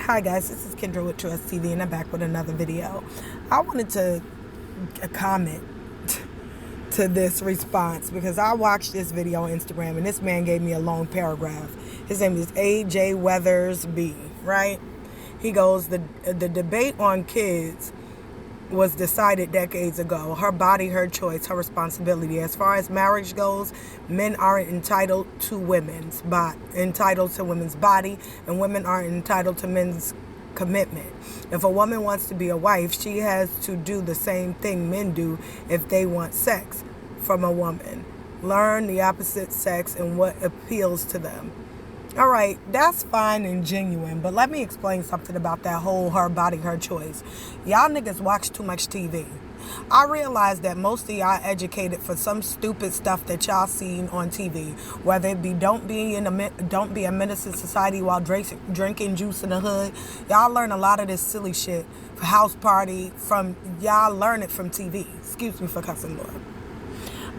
Hi guys, this is Kendra with Trust TV and I'm back with another video. I wanted to comment to this response because I watched this video on Instagram and this man gave me a long paragraph. His name is AJ Weathers B, right? He goes, the debate on kids was decided decades ago. Her body, her choice, her responsibility. As far as marriage goes, men aren't entitled to women's body, and women aren't entitled to men's commitment. If a woman wants to be a wife, she has to do the same thing men do if they want sex from a woman. Learn the opposite sex and what appeals to them. All right, that's fine and genuine, but let me explain something about that whole her body, her choice. Y'all niggas watch too much TV. I realize that most of y'all educated for some stupid stuff that y'all seen on TV, whether it be don't be a menace to society while drinking juice in the hood. Y'all learn a lot of this silly shit for house party y'all learn it from TV. Excuse me for cussing, Lord.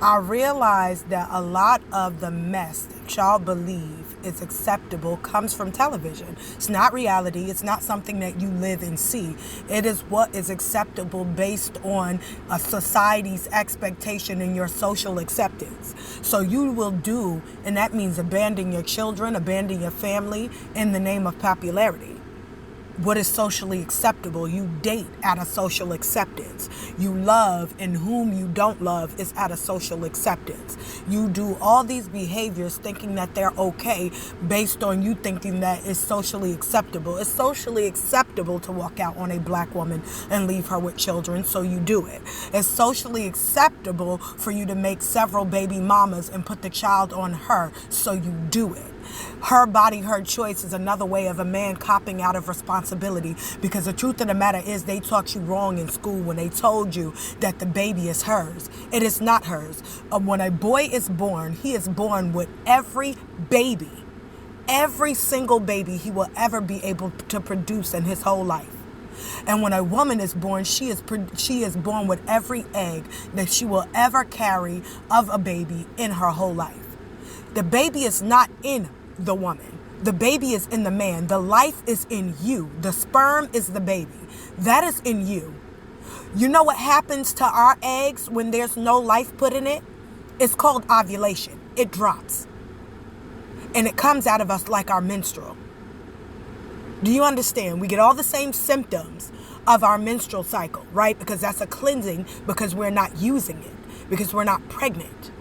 I realize that a lot of the mess that y'all believe is acceptable comes from television. It's not reality. It's not something that you live and see. It is what is acceptable based on a society's expectation and your social acceptance. So you will do, and that means abandon your children, abandon your family in the name of popularity. What is socially acceptable? You date out of social acceptance. You love, and whom you don't love is out of social acceptance. You do all these behaviors thinking that they're okay based on you thinking that it's socially acceptable. It's socially acceptable to walk out on a black woman and leave her with children, so you do it. It's socially acceptable for you to make several baby mamas and put the child on her, so you do it. Her body, her choice is another way of a man copping out of responsibility, because the truth of the matter is they taught you wrong in school when they told you that the baby is hers. It is not hers. When a boy is born, he is born with every single baby he will ever be able to produce in his whole life. And when a woman is born, she is born with every egg that she will ever carry of a baby in her whole life. The baby is not in the woman. The baby is in the man. The life is in you. The sperm is the baby. That is in you. You know what happens to our eggs when there's no life put in it? It's called ovulation. It drops. And it comes out of us like our menstrual. Do you understand? We get all the same symptoms of our menstrual cycle, right? Because that's a cleansing, because we're not using it, because we're not pregnant.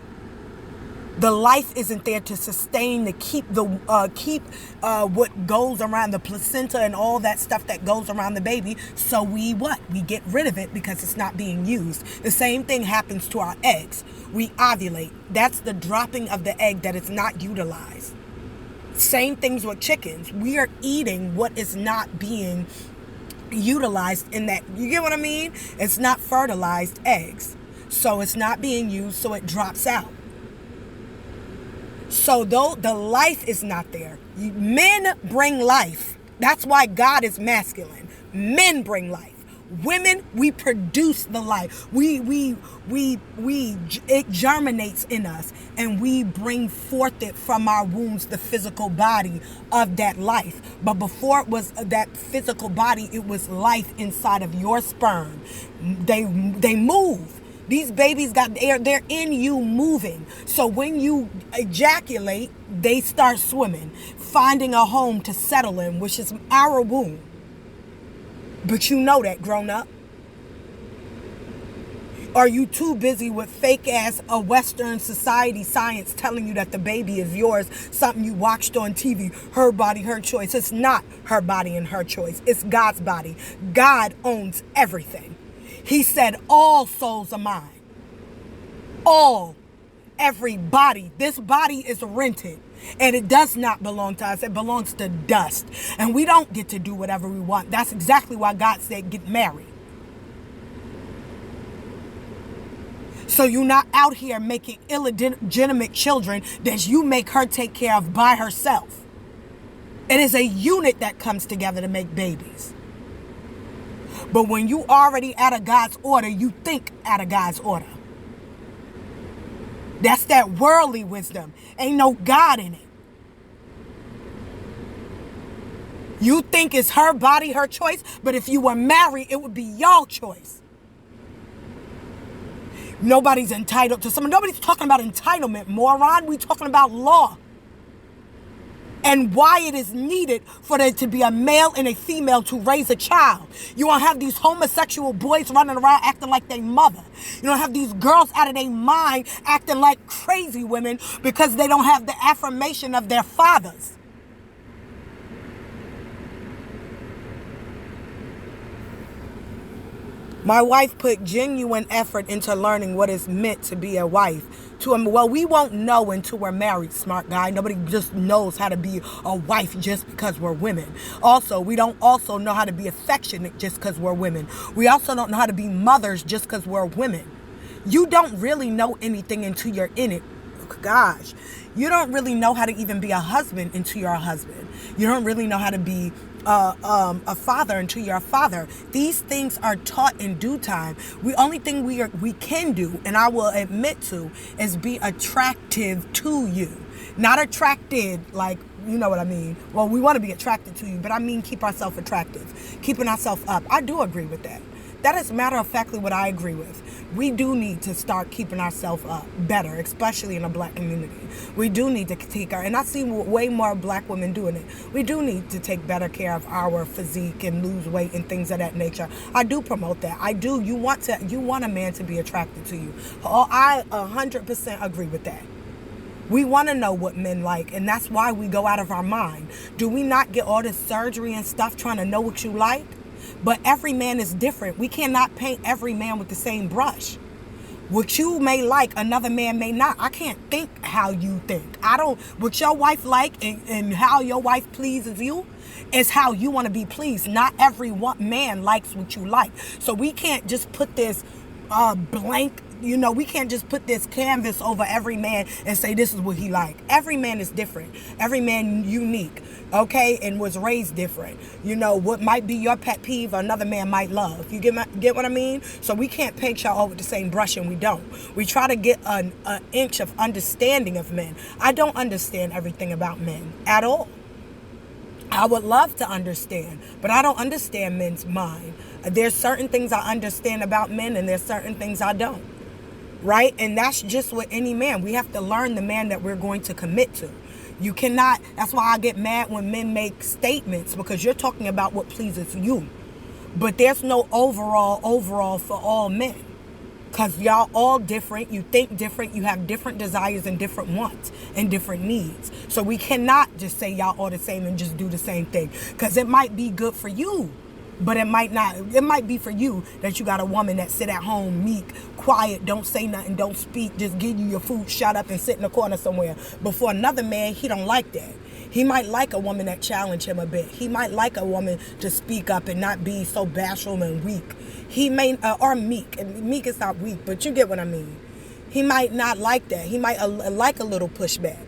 The life isn't there to sustain, to keep what goes around the placenta and all that stuff that goes around the baby. So we get rid of it because it's not being used. The same thing happens to our eggs. We ovulate. That's the dropping of the egg that is not utilized. Same things with chickens. We are eating what is not being utilized in that. You get what I mean? It's not fertilized eggs. So it's not being used, so it drops out. So though the life is not there, men bring life. That's why God is masculine. Men bring life. Women, we produce the life. It germinates in us, and we bring forth it from our wombs, the physical body of that life. But before it was that physical body, it was life inside of your sperm. They move. These babies they're in you moving. So when you ejaculate, they start swimming, finding a home to settle in, which is our womb. But you know that, grown up. Are you too busy with fake ass Western society science telling you that the baby is yours, something you watched on TV, her body, her choice? It's not her body and her choice. It's God's body. God owns everything. He said, all souls are mine. All. Every body. This body is rented. And it does not belong to us. It belongs to dust. And we don't get to do whatever we want. That's exactly why God said get married. So you're not out here making illegitimate children that you make her take care of by herself. It is a unit that comes together to make babies. But when you already out of God's order, you think out of God's order. That's that worldly wisdom. Ain't no God in it. You think it's her body, her choice, but if you were married, it would be your choice. Nobody's entitled to someone. Nobody's talking about entitlement, moron. We talking about law. And why it is needed for there to be a male and a female to raise a child. You don't have these homosexual boys running around acting like they mother. You don't have these girls out of their mind acting like crazy women because they don't have the affirmation of their fathers. My wife put genuine effort into learning what it's meant to be a wife. Well, we won't know until we're married, smart guy. Nobody just knows how to be a wife just because we're women. Also, we don't also know how to be affectionate just because we're women. We also don't know how to be mothers just because we're women. You don't really know anything until you're in it. Gosh, you don't really know how to even be a husband until you're a husband. You don't really know how to be a father until you're a father. These things are taught in due time. The only thing we can do, and I will admit to, is be attractive to you. Not attracted, like, you know what I mean. Well, we want to be attracted to you, but I mean keep ourselves attractive, keeping ourselves up. I do agree with that. That is matter of factly what I agree with. We do need to start keeping ourselves up better, especially in a black community. We do need to take and I see way more black women doing it. We do need to take better care of our physique and lose weight and things of that nature. I do promote that. I do. You want a man to be attracted to you. I 100% agree with that. We want to know what men like, and that's why we go out of our mind. Do we not get all this surgery and stuff trying to know what you like? But every man is different. We cannot paint every man with the same brush. What you may like, another man may not. I can't think how you think. What your wife like and how your wife pleases you is how you want to be pleased. Not every man likes what you like. So we can't just put this blank, we can't just put this canvas over every man and say this is what he like. Every man is different. Every man unique, okay, and was raised different. What might be your pet peeve, another man might love. You get what I mean? So we can't paint y'all all with the same brush, and we don't. We try to get an inch of understanding of men. I don't understand everything about men at all. I would love to understand, but I don't understand men's mind. There's certain things I understand about men, and there's certain things I don't. Right? And that's just with any man. We have to learn the man that we're going to commit to. You cannot, that's why I get mad when men make statements, because you're talking about what pleases you. But there's no overall for all men. Because y'all all different, you think different, you have different desires and different wants and different needs. So we cannot just say y'all all the same and just do the same thing. Because it might be good for you, but it might not. It might be for you that you got a woman that sit at home, meek, quiet, don't say nothing, don't speak, just give you your food, shut up and sit in the corner somewhere. But for another man, he don't like that. He might like a woman that challenge him a bit. He might like a woman to speak up and not be so bashful and weak. He may, or meek. And meek is not weak, but you get what I mean. He might not like that. He might like a little pushback.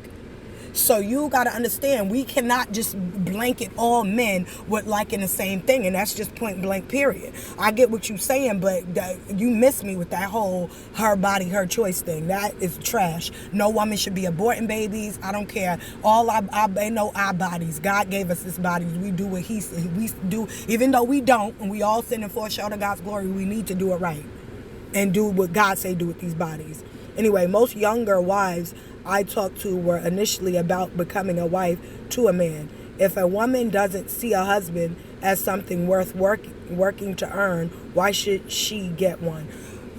So you got to understand, we cannot just blanket all men with liking the same thing. And that's just point blank, period. I get what you're saying, but you miss me with that whole her body, her choice thing. That is trash. No woman should be aborting babies. I don't care. They know our bodies. God gave us this bodies. We do what we do. Even though we don't, and we all sin and fall short of God's glory, we need to do it right. And do what God say do with these bodies. Anyway, most younger wives I talked to were initially about becoming a wife to a man. If a woman doesn't see a husband as something worth working to earn, why should she get one?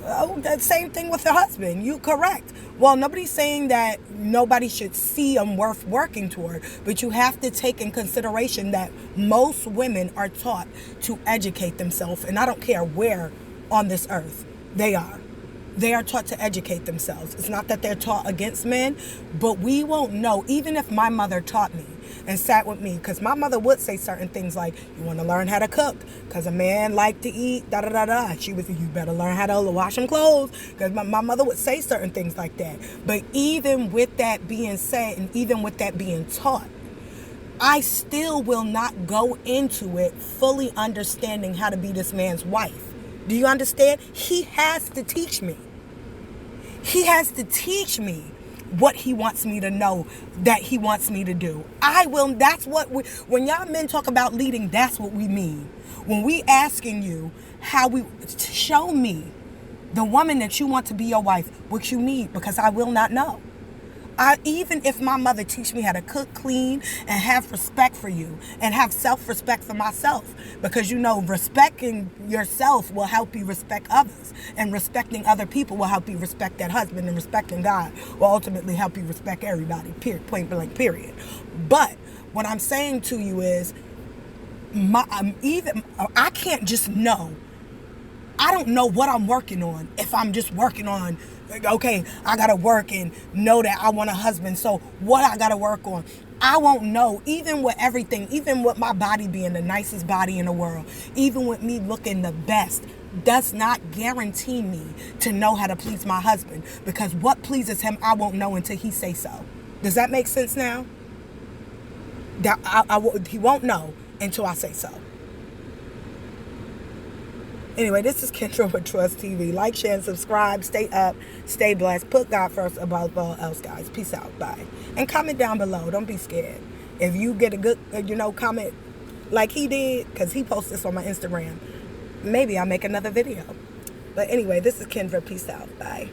Oh, the same thing with the husband. You correct. Well, nobody's saying that nobody should see them worth working toward, but you have to take in consideration that most women are taught to educate themselves, and I don't care where on this earth they are. They are taught to educate themselves. It's not that they're taught against men, but we won't know. Even if my mother taught me and sat with me, because my mother would say certain things like, you want to learn how to cook, because a man like to eat, da-da-da-da. She would say, you better learn how to wash them clothes, because my mother would say certain things like that. But even with that being said, and even with that being taught, I still will not go into it fully understanding how to be this man's wife. Do you understand? He has to teach me. He has to teach me what he wants me to know that he wants me to do. I will. That's what we, when y'all men talk about leading, that's what we mean. When we asking you how we, show me the woman that you want to be your wife, what you need, because I will not know. Even if my mother teach me how to cook, clean, and have respect for you, and have self-respect for myself, because you know, respecting yourself will help you respect others, and respecting other people will help you respect that husband, and respecting God will ultimately help you respect everybody, period, point blank, period. But what I'm saying to you is, I can't just know. I don't know what I'm working on if I'm just working on, okay, I gotta work and know that I want a husband, so what I gotta work on. I won't know, even with everything, even with my body being the nicest body in the world, even with me looking the best, does not guarantee me to know how to please my husband, because what pleases him, I won't know until he say so. Does that make sense now? He won't know until I say so. Anyway, this is Kendra with Trust TV. Like, share, and subscribe. Stay up. Stay blessed. Put God first above all else, guys. Peace out. Bye. And comment down below. Don't be scared. If you get a good, comment like he did, because he posted this on my Instagram, maybe I'll make another video. But anyway, this is Kendra. Peace out. Bye.